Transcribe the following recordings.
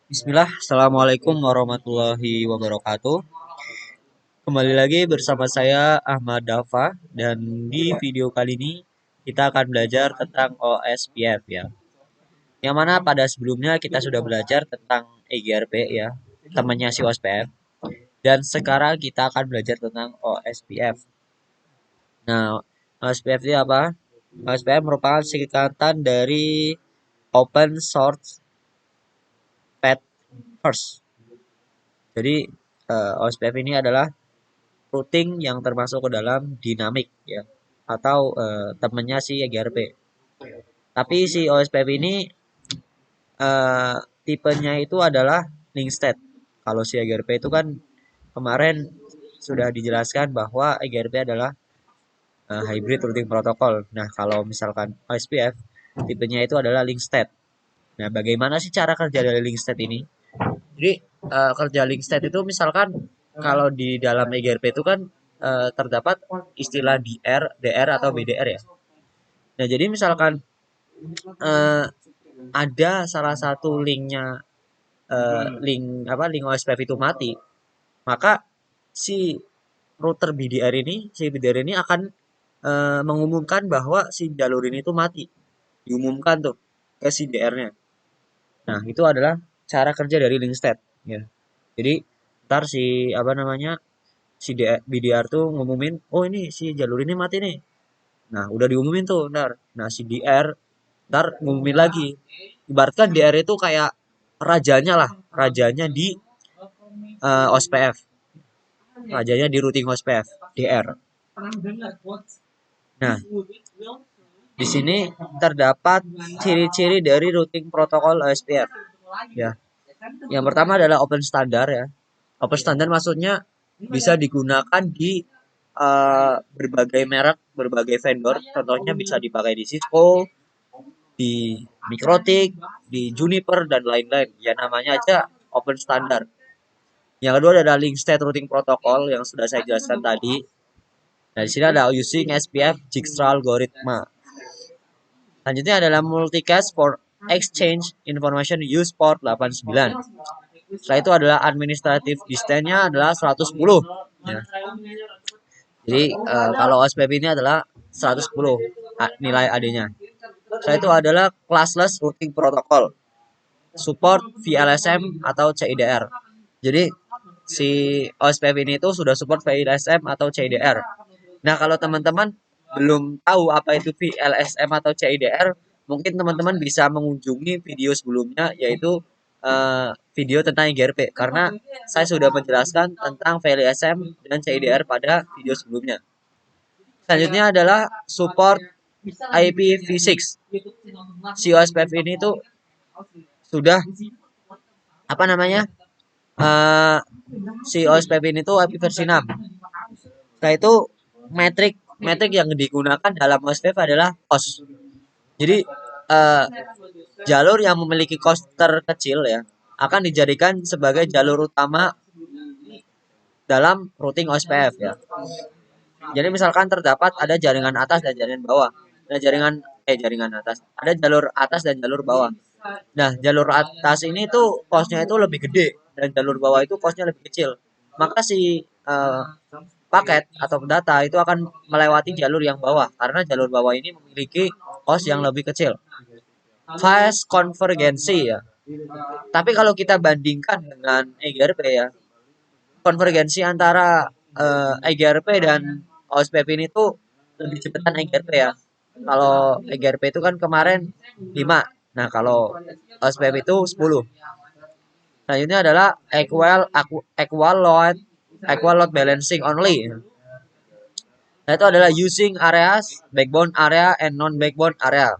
Bismillah, Assalamualaikum warahmatullahi wabarakatuh. Kembali lagi bersama saya Ahmad Dafa dan di video kali ini kita akan belajar tentang OSPF ya. Yang mana pada sebelumnya kita sudah belajar tentang EGRP ya, temannya si OSPF. Dan sekarang kita akan belajar tentang OSPF. Nah, OSPF itu apa? OSPF merupakan singkatan dari Open Source Pet First. Jadi OSPF ini adalah routing yang termasuk ke dalam dinamik ya atau temennya si EGRP. Tapi si OSPF ini tipenya itu adalah link state. Kalau si EGRP itu kan kemarin sudah dijelaskan bahwa EGRP adalah hybrid routing protocol. Nah, kalau misalkan OSPF tipenya itu adalah link state. Nah, bagaimana sih cara kerja dari link state ini? Jadi kerja link state itu misalkan kalau di dalam EGRP itu kan terdapat istilah DR atau BDR ya. Nah, jadi misalkan eh, ada salah satu link OSPF itu mati, maka si router BDR ini akan mengumumkan bahwa si jalur ini tuh mati. Diumumkan tuh ke si DR-nya. Nah, itu adalah cara kerja dari link state ya. Jadi ntar si BDR tuh ngumumin, oh ini si jalur ini mati nih. Nah, udah diumumin tuh ntar. Nah, si DR ntar ngumumin lagi. Ibaratkan DR itu kayak rajanya lah, rajanya di OSPF, rajanya di routing OSPF, DR. Nah, di sini terdapat ciri-ciri dari routing protokol OSPF. Ya, yang pertama adalah open standard ya. Open standard maksudnya bisa digunakan di berbagai merek, berbagai vendor. Contohnya bisa dipakai di Cisco, di Mikrotik, di Juniper dan lain-lain. Ya namanya aja open standard. Yang kedua adalah link state routing protocol yang sudah saya jelaskan tadi. Nah, di sini ada using SPF Dijkstra algoritma. Selanjutnya adalah multicast for exchange information use port 89. Setelah itu adalah administrative distance-nya adalah 110. Ya. Jadi kalau OSPF ini adalah 110 nilai AD-nya. Setelah itu adalah classless routing protocol. Support VLSM atau CIDR. Jadi si OSPF ini itu sudah support VLSM atau CIDR. Nah, kalau teman-teman belum tahu apa itu VLSM atau CIDR, mungkin teman-teman bisa mengunjungi video sebelumnya yaitu video tentang IGRP karena saya sudah menjelaskan tentang VLSM dan CIDR pada video sebelumnya. Selanjutnya adalah support IPv6. Si OSPF ini tuh sudah apa namanya? Uh, si OSPF ini tuh IP versi 6. Nah, itu metrik yang digunakan dalam OSPF adalah cost. Jadi jalur yang memiliki cost terkecil ya akan dijadikan sebagai jalur utama dalam routing OSPF ya. Jadi misalkan terdapat ada jaringan atas dan jaringan bawah. Nah, jaringan atas. Ada jalur atas dan jalur bawah. Nah, jalur atas ini tuh cost-nya itu lebih gede dan jalur bawah itu cost-nya lebih kecil. Maka si paket atau data itu akan melewati jalur yang bawah karena jalur bawah ini memiliki cost yang lebih kecil. Fast konvergensi ya. Tapi kalau kita bandingkan dengan EGRP ya, konvergensi antara EGRP dan OSPF ini tuh lebih cepatan EGRP ya. Kalau EGRP itu kan kemarin 5. Nah, kalau OSPF itu 10. Nah, ini adalah equal load balancing only. Nah, itu adalah using areas, backbone area, and non-backbone area.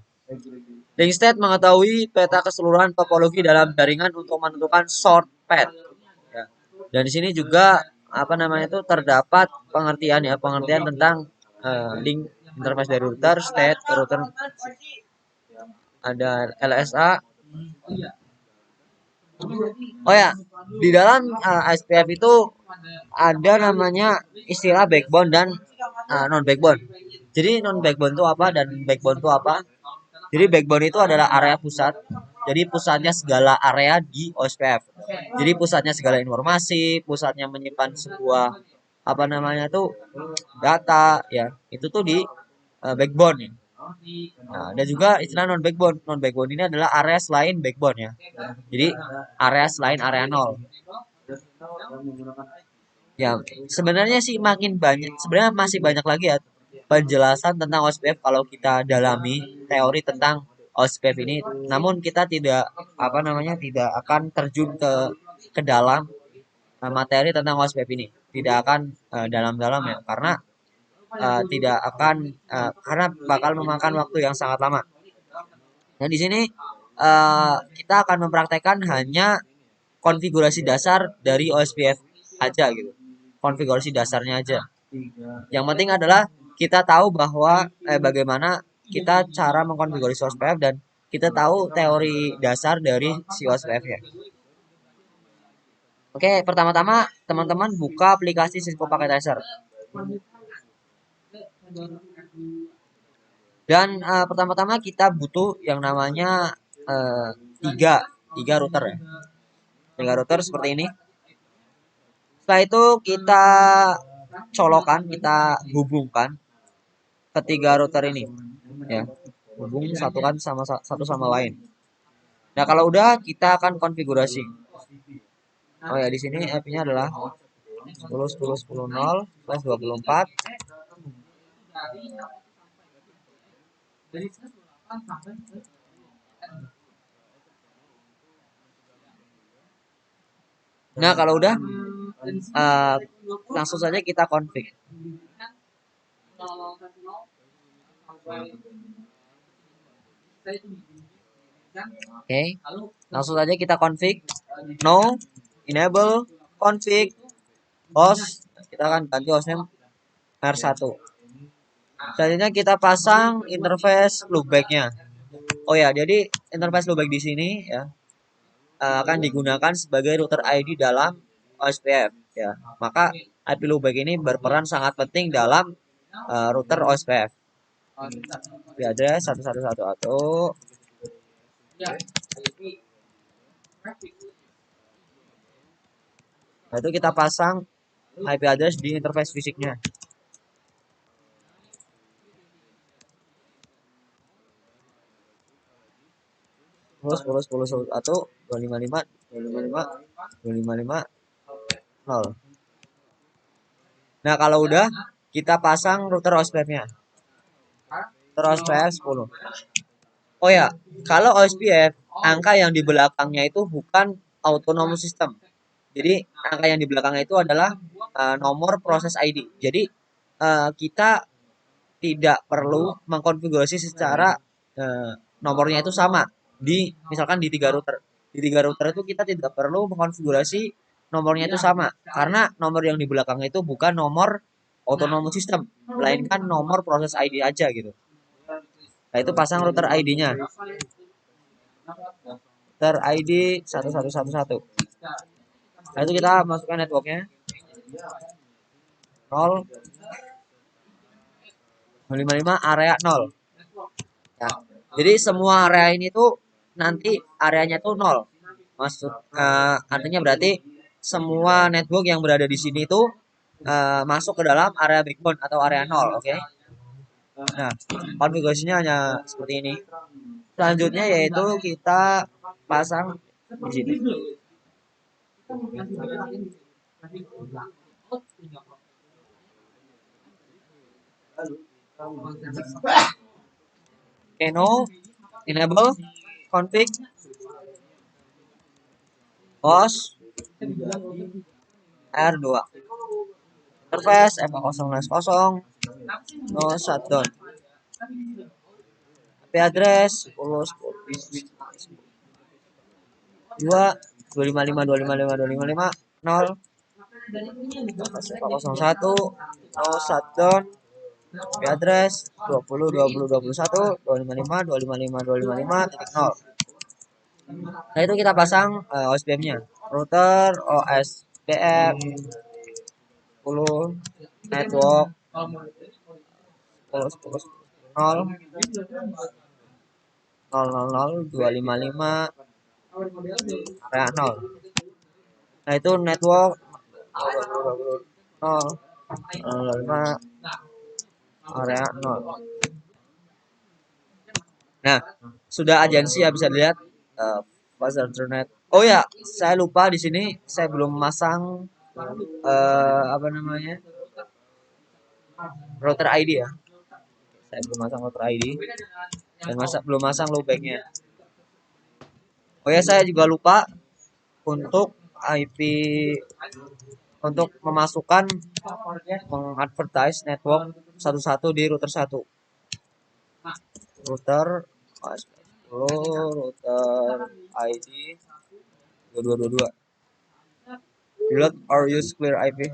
Link state mengetahui peta keseluruhan topologi dalam jaringan untuk menentukan short path. Ya. Dan di sini juga itu terdapat pengertian tentang link interface dari router, state, router, ada LSA. Oh ya, di dalam SPF itu ada namanya istilah backbone dan non backbone. Jadi non backbone itu apa dan backbone itu apa? Jadi backbone itu adalah area pusat, jadi pusatnya segala area di OSPF. Jadi pusatnya segala informasi, pusatnya menyimpan sebuah apa namanya tuh data ya, itu tuh di backbone ya. Nah, ada juga istilah non backbone. Non backbone ini adalah area selain backbone ya. Jadi area selain area nol. Ya, sebenarnya sih makin banyak, sebenarnya masih banyak lagi ya penjelasan tentang OSPF kalau kita dalami teori tentang OSPF ini. Namun kita tidak apa namanya tidak akan terjun ke dalam materi tentang OSPF ini. Tidak akan dalam-dalam ya, karena tidak akan karena bakal memakan waktu yang sangat lama. Nah, di sini kita akan mempraktekkan hanya konfigurasi dasar dari OSPF aja gitu. Konfigurasi dasarnya aja. Yang penting adalah kita tahu bahwa bagaimana kita cara mengkonfigurasi OSPF dan kita tahu teori dasar dari si OSPF-nya. Oke, pertama-tama teman-teman buka aplikasi Cisco Packet Tracer. Dan pertama-tama kita butuh yang namanya tiga router ya. 3 router seperti ini. Setelah itu kita colokan, kita hubungkan ketiga router ini ya. Hubung satukan satu sama lain. Nah, kalau udah kita akan konfigurasi. Oh ya, di sini IP-nya adalah 10.10.10.0/24. Nah, kalau udah langsung saja kita config. Oke, langsung saja kita config. No, enable, config, host. Kita akan ganti hostnya R1. Selanjutnya kita pasang interface loopback-nya. Oh ya, jadi interface loopback di sini ya akan digunakan sebagai router ID dalam OSPF ya. Maka IP loopback ini berperan sangat penting dalam router OSPF. IP address 1111. Nah, itu kita pasang IP address di interface fisiknya. Sepuluh 255 0. Nah, kalau udah kita pasang router OSPF-nya. Router OSPF 10. Oh ya, kalau OSPF angka yang di belakangnya itu bukan autonomous system. Jadi angka yang di belakangnya itu adalah nomor proses ID. Jadi kita tidak perlu mengkonfigurasi secara nomornya itu sama di misalkan di 3 router. Di 3 router itu kita tidak perlu mengkonfigurasi nomornya itu sama karena nomor yang di belakangnya itu bukan nomor autonomous system, melainkan nomor proses ID aja gitu. Nah, itu pasang router ID-nya. Router ID 1111. Nah, itu kita masukkan networknya 0 55 area 0. Ya. Jadi semua area ini tuh nanti areanya tuh 0. Maksud artinya berarti semua network yang berada di sini tuh masuk ke dalam area backbone atau area 0, oke? Nah, konfigurasinya hanya seperti ini. Selanjutnya yaitu kita pasang di sini. No, enable, config, host, R2. Interface F0/0, no shutdown. IP address 10.10.2 255.255.255 0 no shutdown. IP address 20.20.21.255.255.255.0. Nah, itu kita pasang OSPF-nya. Router OSPF 10 network 10 10 0 0 0 0 255 area 0. Nah, itu network 0, 5, area 0. Nah, sudah agensi ya, bisa dilihat fast internet. Oh ya, saya lupa di sini saya belum masang apa namanya, router ID ya. Saya belum masang router ID dan belum masang loopbacknya. Oh ya, saya juga lupa untuk IP, untuk memasukkan mengadvertise network satu-satu di router 1. Router router ID 2222. Build or use clear IP.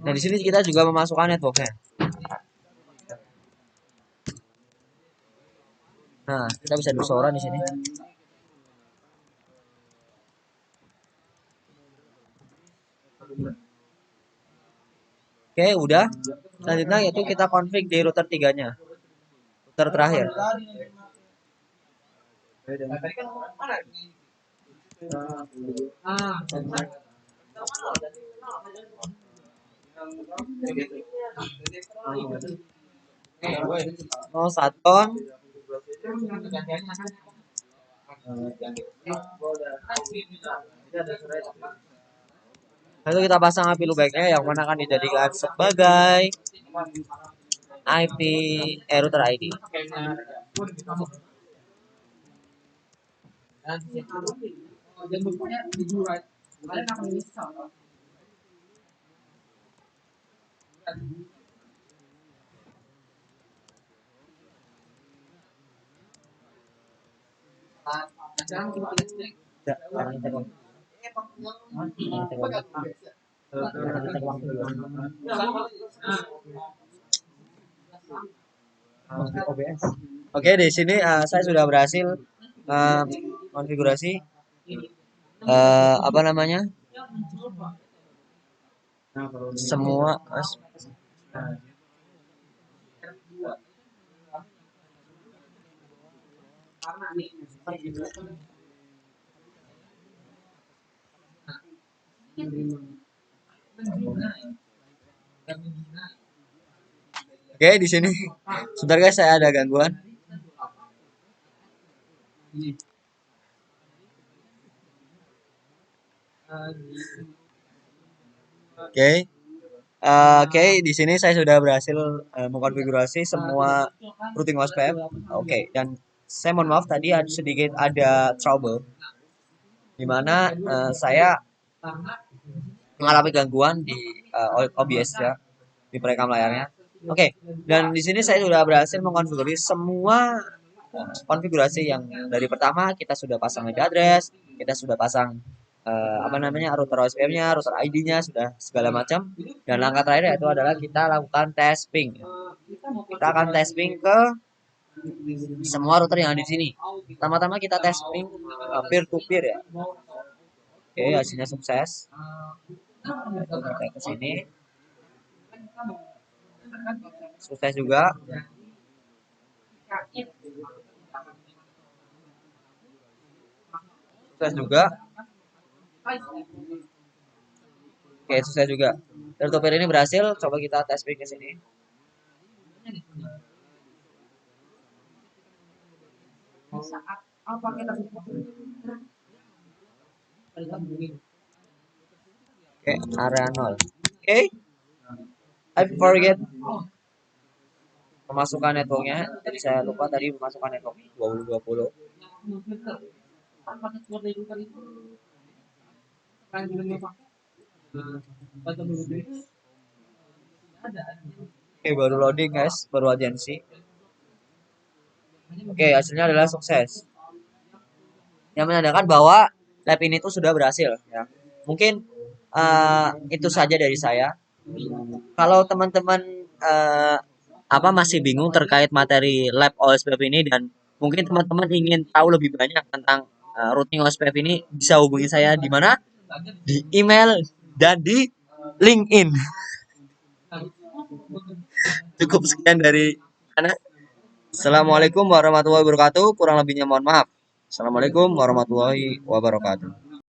Nah, di sini kita juga memasukkan networknya. Nah, kita bisa bersuara di sini. Oke, udah. Selanjutnya yaitu kita config di router 3-nya. Router terakhir. Oh, Saton. Lalu kita pasang IP loopbacknya yang mana akan dijadikan sebagai IP router ID. Oke, di sini saya sudah berhasil konfigurasi apa namanya, semua Oke, di sini sebentar guys, saya ada gangguan. Oke. Oke, di sini saya sudah berhasil mengkonfigurasi semua routing OSPF. Oke, dan saya mohon maaf tadi sedikit ada trouble di mana saya mengalami gangguan di OBS ya, di perekam layarnya. Oke, dan di sini saya sudah berhasil mengkonfigurasi semua konfigurasi yang dari pertama kita sudah pasang IP address, kita sudah pasang apa namanya, router OSPF-nya, router ID-nya, sudah segala macam. Dan langkah terakhir itu adalah kita lakukan tes ping. Kita akan tes ping ke semua router yang ada di sini. Pertama-tama kita tes ping peer to peer ya. Oke, hasilnya sukses. Kita ke sini. Sukses juga. Sukses juga. Oke, sukses juga. Peer to peer ini berhasil. Coba kita tes ping ke sini. Oke, area 0. Oke. I forget memasukkan networknya. Jadi saya lupa tadi memasukkan network 2020. Oke, baru loading guys, baru agensi. Oke, hasilnya adalah sukses. Yang menandakan bahwa lab ini tuh sudah berhasil ya. Mungkin itu saja dari saya. Kalau teman-teman apa masih bingung terkait materi lab OSPF ini dan mungkin teman-teman ingin tahu lebih banyak tentang routing OSPF ini, bisa hubungi saya di mana? Di email dan di LinkedIn. Cukup sekian dari Ana. Assalamualaikum warahmatullahi wabarakatuh. Kurang lebihnya mohon maaf. Assalamualaikum warahmatullahi wabarakatuh.